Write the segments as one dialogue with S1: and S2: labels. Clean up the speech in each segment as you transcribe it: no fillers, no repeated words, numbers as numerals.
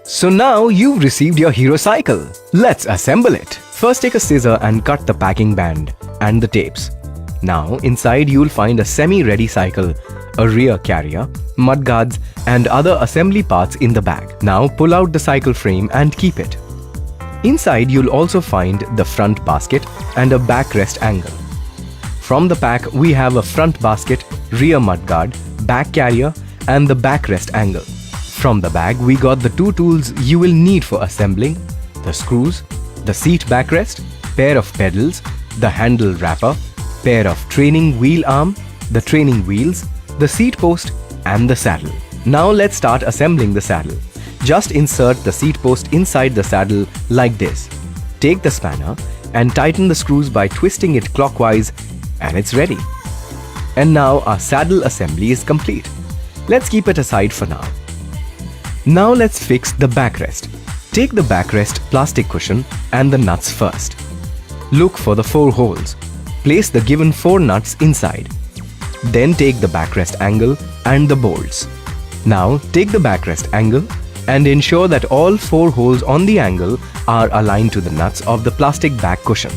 S1: So now you've received your hero cycle. Let's assemble it. First take a scissor and cut the packing band and the tapes. Now inside you'll find a semi-ready cycle, a rear carrier, mudguards and other assembly parts in the bag. Now pull out the cycle frame and keep it. Inside you'll also find the front basket and a backrest angle. From the pack we have a front basket, rear mudguard, back carrier and the backrest angle. From the bag we got the two tools you will need for assembling: the screws, the seat backrest, pair of pedals, the handle wrapper, pair of training wheel arm, the training wheels, the seat post and the saddle. Now let's start assembling the saddle. Just insert the seat post inside the saddle like this. Take the spanner and tighten the screws by twisting it clockwise and it's ready. And now our saddle assembly is complete. Let's keep it aside for now. Now let's fix the backrest. Take the backrest plastic cushion and the nuts first. Look for the 4 holes. Place the given 4 nuts inside. Then take the backrest angle and the bolts. Now take the backrest angle and ensure that all 4 holes on the angle are aligned to the nuts of the plastic back cushion.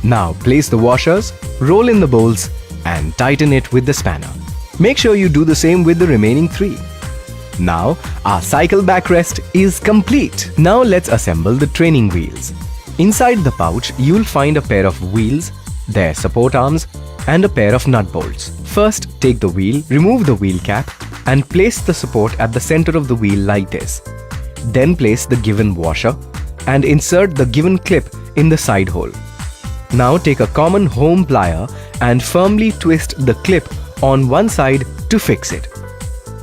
S1: Now place the washers, roll in the bolts and tighten it with the spanner. Make sure you do the same with the remaining 3. Now our cycle backrest is complete. Now let's assemble the training wheels. Inside the pouch you'll find a pair of wheels, their support arms and a pair of nut bolts. First take the wheel, remove the wheel cap and place the support at the center of the wheel like this. Then place the given washer and insert the given clip in the side hole. Now take a common home plier and firmly twist the clip on one side to fix it.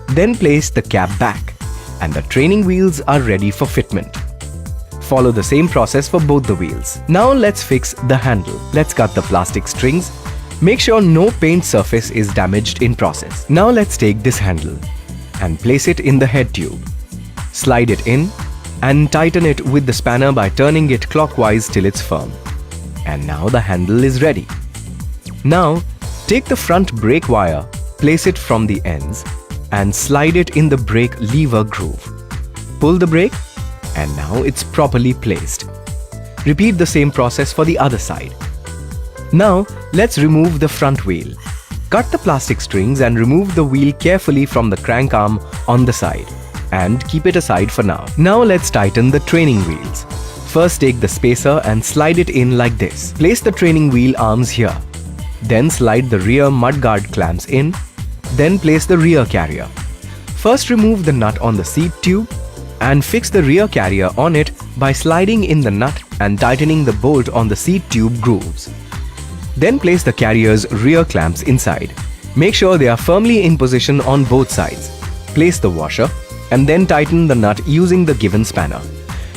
S1: Then place the cap back and the training wheels are ready for fitment. Follow the same process for both the wheels. Now let's fix the handle. Let's cut the plastic strings. Make sure no paint surface is damaged in process. Now let's take this handle and place it in the head tube. Slide it in and tighten it with the spanner by turning it clockwise till it's firm. And now the handle is ready. Now take the front brake wire, place it from the ends and slide it in the brake lever groove. Pull the brake and now it's properly placed. Repeat the same process for the other side. Now let's remove the front wheel. Cut the plastic strings and remove the wheel carefully from the crank arm on the side and keep it aside for now. Now let's tighten the training wheels. First take the spacer and slide it in like this. Place the training wheel arms here. Then slide the rear mudguard clamps in. Then place the rear carrier. First remove the nut on the seat tube and fix the rear carrier on it by sliding in the nut and tightening the bolt on the seat tube grooves. Then place the carrier's rear clamps inside. Make sure they are firmly in position on both sides. Place the washer and then tighten the nut using the given spanner.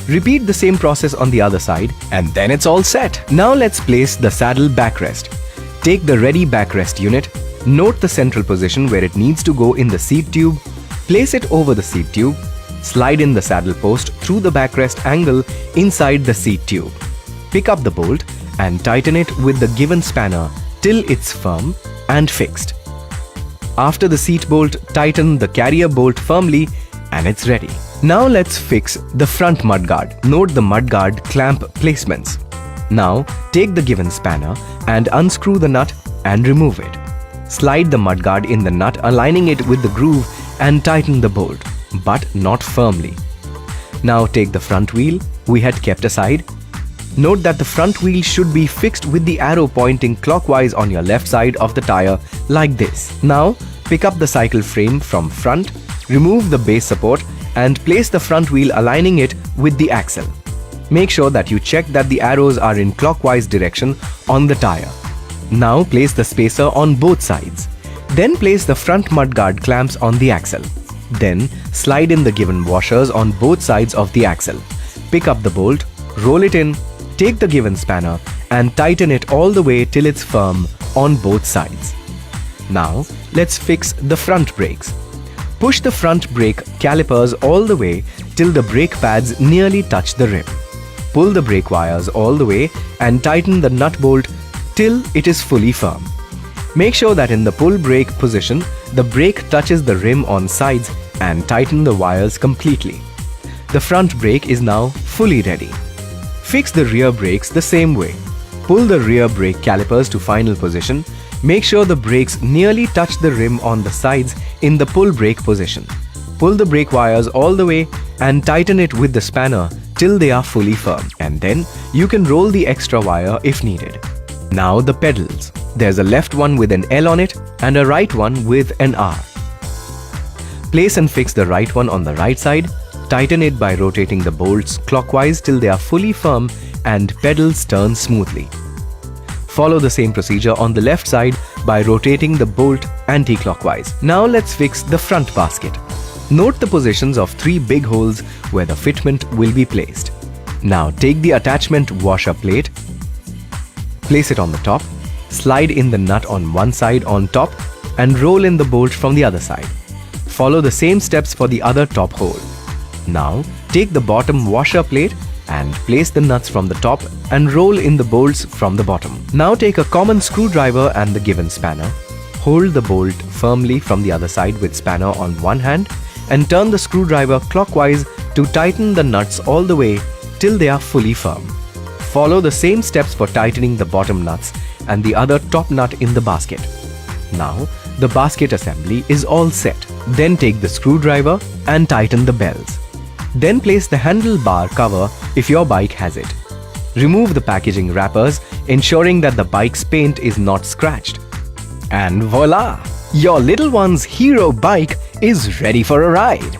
S1: Repeat the same process on the other side and then it's all set. Now let's place the saddle backrest. Take the ready backrest unit, note the central position where it needs to go in the seat tube, place it over the seat tube, slide in the saddle post through the backrest angle inside the seat tube. Pick up the bolt and tighten it with the given spanner till it's firm and fixed. After the seat bolt, tighten the carrier bolt firmly and it's ready. Now let's fix the front mudguard. Note the mudguard clamp placements. Now take the given spanner and unscrew the nut and remove it. Slide the mudguard in the nut, aligning it with the groove and tighten the bolt, but not firmly. Now take the front wheel we had kept aside. Note that the front wheel should be fixed with the arrow pointing clockwise on your left side of the tire like this. Now pick up the cycle frame from front, remove the base support and place the front wheel aligning it with the axle. Make sure that you check that the arrows are in clockwise direction on the tire. Now place the spacer on both sides. Then place the front mudguard clamps on the axle. Then slide in the given washers on both sides of the axle. Pick up the bolt, roll it in, take the given spanner and tighten it all the way till it's firm on both sides. Now let's fix the front brakes. Push the front brake calipers all the way till the brake pads nearly touch the rim. Pull the brake wires all the way and tighten the nut bolt till it is fully firm. Make sure that in the pull brake position, the brake touches the rim on sides and tighten the wires completely. The front brake is now fully ready. Fix the rear brakes the same way. Pull the rear brake calipers to final position. Make sure the brakes nearly touch the rim on the sides in the pull brake position. Pull the brake wires all the way and tighten it with the spanner till they are fully firm. And then you can roll the extra wire if needed. Now the pedals. There's a left one with an L on it and a right one with an R. Place and fix the right one on the right side. Tighten it by rotating the bolts clockwise till they are fully firm and pedals turn smoothly. Follow the same procedure on the left side by rotating the bolt anti-clockwise. Now let's fix the front basket. Note the positions of 3 big holes where the fitment will be placed. Now take the attachment washer plate, place it on the top, slide in the nut on one side on top and roll in the bolt from the other side. Follow the same steps for the other top hole. Now take the bottom washer plate and place the nuts from the top and roll in the bolts from the bottom. Now take a common screwdriver and the given spanner. Hold the bolt firmly from the other side with spanner on one hand and turn the screwdriver clockwise to tighten the nuts all the way till they are fully firm. Follow the same steps for tightening the bottom nuts and the other top nut in the basket. Now the basket assembly is all set. Then take the screwdriver and tighten the bells. Then place the handlebar cover if your bike has it. Remove the packaging wrappers, ensuring that the bike's paint is not scratched. And voila! Your little one's hero bike is ready for a ride.